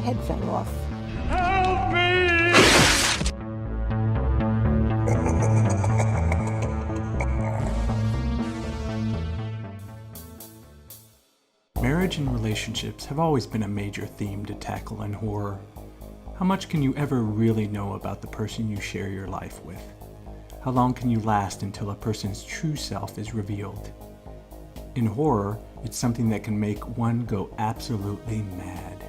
head fell off. Help me! Marriage and relationships have always been a major theme to tackle in horror. How much can you ever really know about the person you share your life with? How long can you last until a person's true self is revealed? In horror, it's something that can make one go absolutely mad.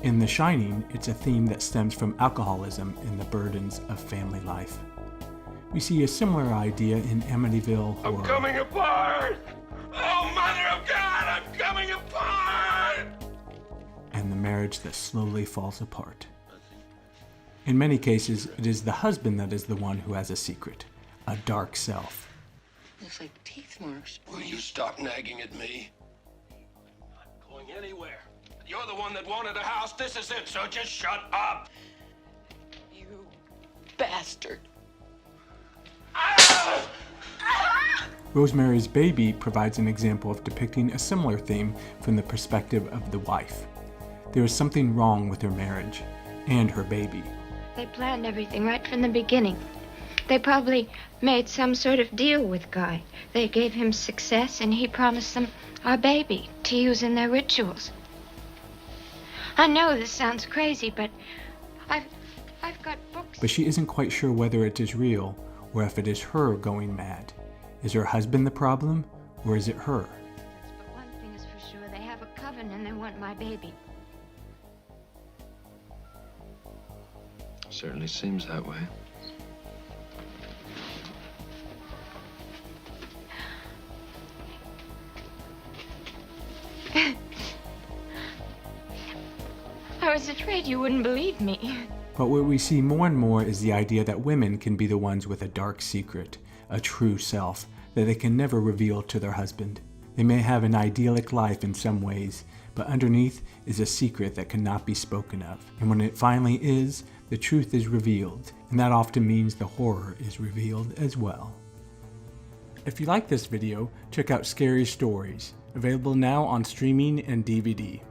In The Shining, it's a theme that stems from alcoholism and the burdens of family life. We see a similar idea in Amityville Horror. I'm coming apart! Oh, Mother of God, I'm coming apart! And the marriage that slowly falls apart. In many cases, it is the husband that is the one who has a secret, a dark self. Looks like teeth marks. Will you stop nagging at me? I'm not going anywhere. You're the one that wanted a house. This is it, so just shut up. You bastard. Ah! Rosemary's Baby provides an example of depicting a similar theme from the perspective of the wife. There is something wrong with her marriage and her baby. They planned everything right from the beginning. They probably made some sort of deal with Guy. They gave him success and he promised them our baby to use in their rituals. I know this sounds crazy, but I've got books. But she isn't quite sure whether it is real or if it is her going mad. Is her husband the problem, or is it her? But one thing is for sure, they have a coven and they want my baby. Certainly seems that way. I was afraid you wouldn't believe me. But what we see more and more is the idea that women can be the ones with a dark secret, a true self, that they can never reveal to their husband. They may have an idyllic life in some ways, but underneath is a secret that cannot be spoken of. And when it finally is, the truth is revealed, and that often means the horror is revealed as well. If you like this video, check out Scary Stories, available now on streaming and DVD.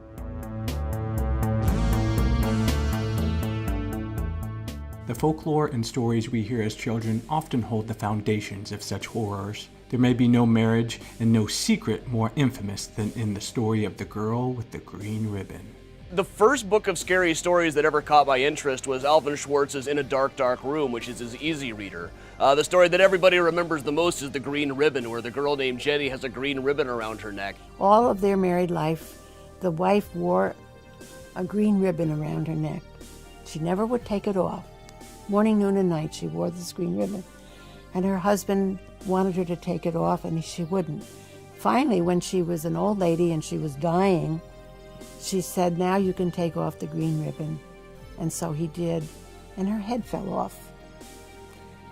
The folklore and stories we hear as children often hold the foundations of such horrors. There may be no marriage and no secret more infamous than in the story of the girl with the green ribbon. The first book of scary stories that ever caught my interest was Alvin Schwartz's In a Dark, Dark Room, which is his easy reader. The story that everybody remembers the most is The Green Ribbon, where the girl named Jenny has a green ribbon around her neck. All of their married life, the wife wore a green ribbon around her neck. She never would take it off. Morning, noon, and night, she wore this green ribbon. And her husband wanted her to take it off, and she wouldn't. Finally, when she was an old lady and she was dying, she said, now you can take off the green ribbon. And so he did, and her head fell off.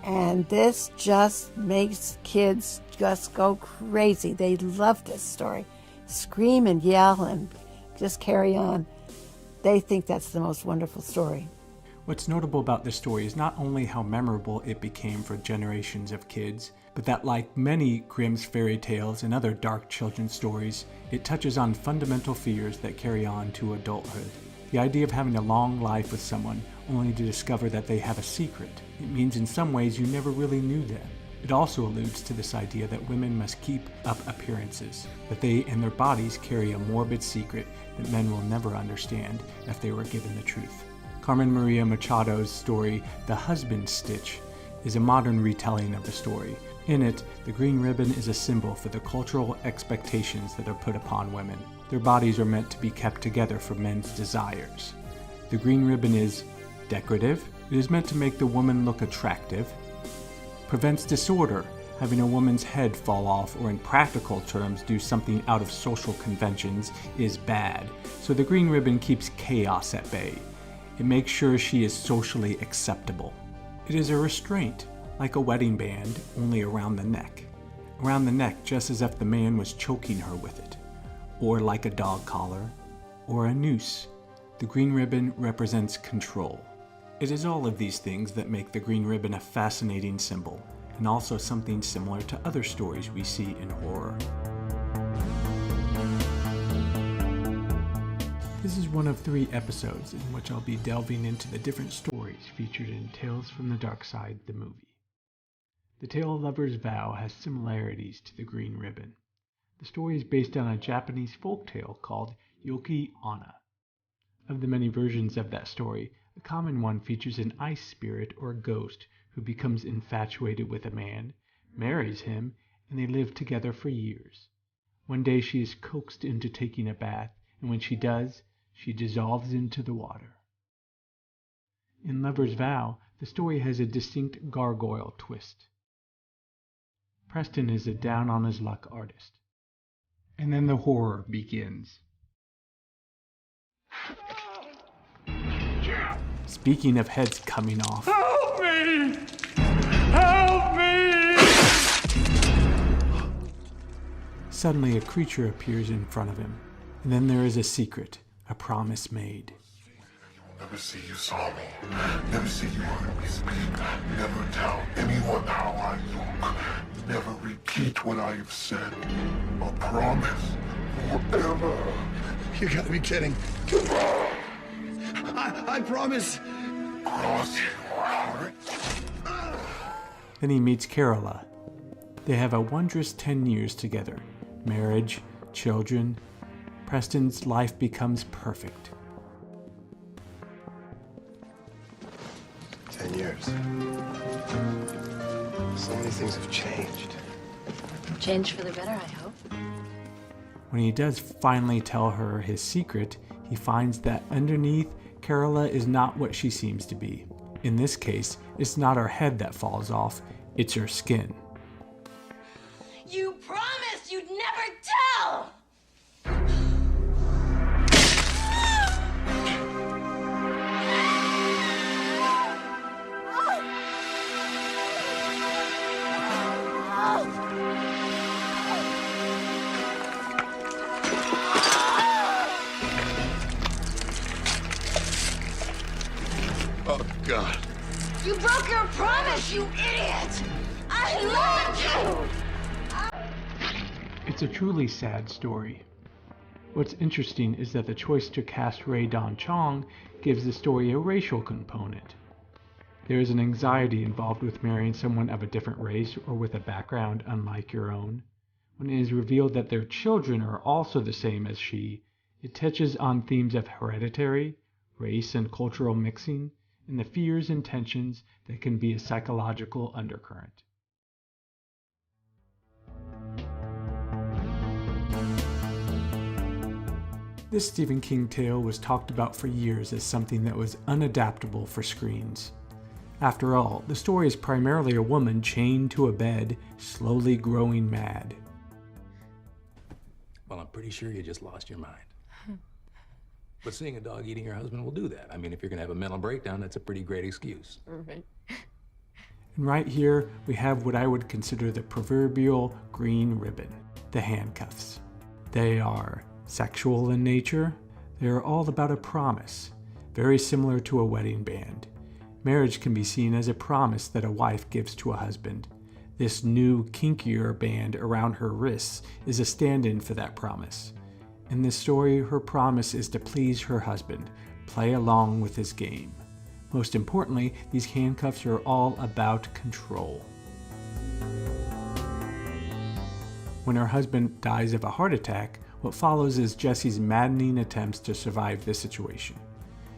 And this just makes kids just go crazy. They love this story. Scream and yell and just carry on. They think that's the most wonderful story. What's notable about this story is not only how memorable it became for generations of kids, but that like many Grimm's fairy tales and other dark children's stories, it touches on fundamental fears that carry on to adulthood. The idea of having a long life with someone only to discover that they have a secret. It means in some ways you never really knew them. It also alludes to this idea that women must keep up appearances, that they and their bodies carry a morbid secret that men will never understand if they were given the truth. Carmen Maria Machado's story, The Husband Stitch, is a modern retelling of the story. In it, the green ribbon is a symbol for the cultural expectations that are put upon women. Their bodies are meant to be kept together for men's desires. The green ribbon is decorative. It is meant to make the woman look attractive. Prevents disorder, having a woman's head fall off or in practical terms do something out of social conventions is bad. So the green ribbon keeps chaos at bay. It makes sure she is socially acceptable. It is a restraint, like a wedding band, only around the neck. Around the neck, just as if the man was choking her with it. Or like a dog collar, or a noose. The green ribbon represents control. It is all of these things that make the green ribbon a fascinating symbol, and also something similar to other stories we see in horror. This is one of 3 episodes in which I'll be delving into the different stories featured in Tales from the Darkside The Movie. The tale Lover's Vow has similarities to The Green Ribbon. The story is based on a Japanese folktale called Yoki Onna. Of the many versions of that story, a common one features an ice spirit or ghost who becomes infatuated with a man, marries him, and they live together for years. One day she is coaxed into taking a bath, and when she does, she dissolves into the water. In Lover's Vow, the story has a distinct gargoyle twist. Preston is a down-on-his-luck artist. And then the horror begins. Speaking of heads coming off. Help me! Help me! Suddenly a creature appears in front of him, and then there is a secret, a promise made. Never say you saw me. Never say you heard me speak. Never tell anyone how I look. Never repeat what I have said. A promise forever. You gotta be kidding. I promise. Cross your heart. Then he meets Carola. They have a wondrous 10 years together. Marriage, children. Preston's life becomes perfect. 10 years. So many things have changed. Change for the better, I hope. When he does finally tell her his secret, he finds that underneath, Carola is not what she seems to be. In this case, it's not her head that falls off, it's her skin. You promised you'd never tell! Oh, God. You broke your promise, you idiot! I loved you! It's a truly sad story. What's interesting is that the choice to cast Ray Don Chong gives the story a racial component. There is an anxiety involved with marrying someone of a different race or with a background unlike your own. When it is revealed that their children are also the same as she, it touches on themes of hereditary, race and cultural mixing, and the fears and tensions that can be a psychological undercurrent. This Stephen King tale was talked about for years as something that was unadaptable for screens. After all, the story is primarily a woman chained to a bed, slowly growing mad. Well, I'm pretty sure you just lost your mind. But seeing a dog eating your husband will do that. I mean, if you're gonna have a mental breakdown, that's a pretty great excuse. Right. And right here, we have what I would consider the proverbial green ribbon, the handcuffs. They are sexual in nature. They are all about a promise, very similar to a wedding band. Marriage can be seen as a promise that a wife gives to a husband. This new, kinkier band around her wrists is a stand-in for that promise. In this story, her promise is to please her husband, play along with his game. Most importantly, these handcuffs are all about control. When her husband dies of a heart attack, what follows is Jessie's maddening attempts to survive the situation,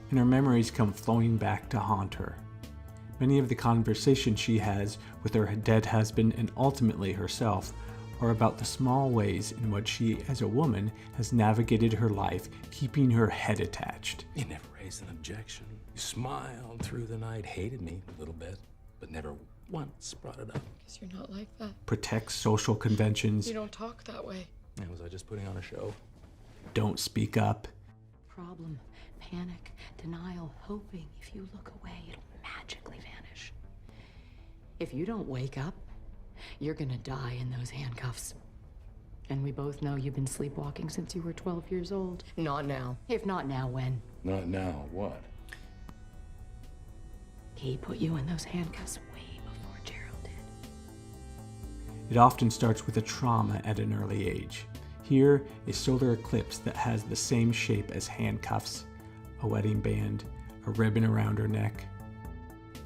and her memories come flowing back to haunt her. Many of the conversations she has with her dead husband and ultimately herself are about the small ways in which she, as a woman, has navigated her life, keeping her head attached. You never raised an objection. You smiled through the night, hated me a little bit, but never once brought it up. Guess you're not like that. Protects social conventions. You don't talk that way. Yeah, was I just putting on a show? Don't speak up. Problem, panic, denial, hoping if you look away, it'll magically vanish. If you don't wake up, you're gonna die in those handcuffs. And we both know you've been sleepwalking since you were 12 years old. Not now. If not now, when? Not now, what? He put you in those handcuffs way before Gerald did. It often starts with a trauma at an early age. Here, a solar eclipse that has the same shape as handcuffs, a wedding band, a ribbon around her neck.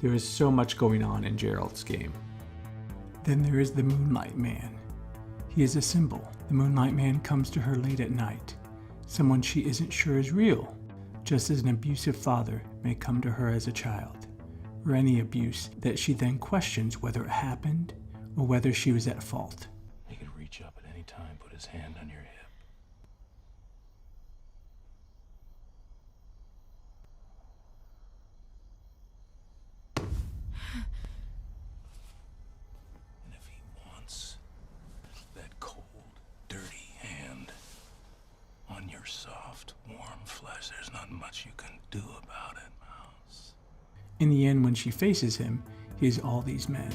There is so much going on in Gerald's game. Then there is the Moonlight Man. He is a symbol. The Moonlight Man comes to her late at night, someone she isn't sure is real, just as an abusive father may come to her as a child, or any abuse that she then questions whether it happened or whether she was at fault. He could reach up at any time, put his hand on your hip. And if he wants that cold, dirty hand on your soft, warm flesh, there's not much you can do about it, Mouse. In the end, when she faces him, he is all these men.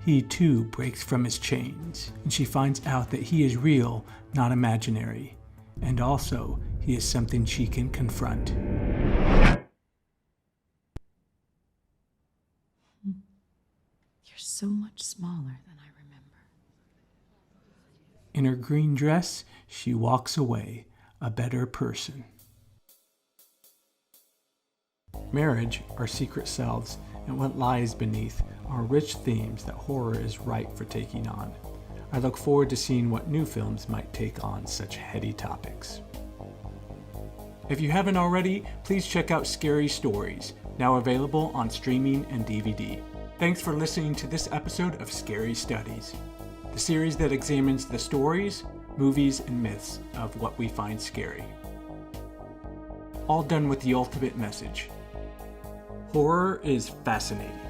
He too breaks from his chains, and she finds out that he is real, not imaginary, and also he is something she can confront. You're so much smaller than I remember. In her green dress, she walks away, a better person. Marriage, our secret selves, and what lies beneath are rich themes that horror is ripe for taking on. I look forward to seeing what new films might take on such heady topics. If you haven't already, please check out Scary Stories, now available on streaming and DVD. Thanks for listening to this episode of Scary Studies, the series that examines the stories, movies, and myths of what we find scary. All done with the ultimate message. Horror is fascinating.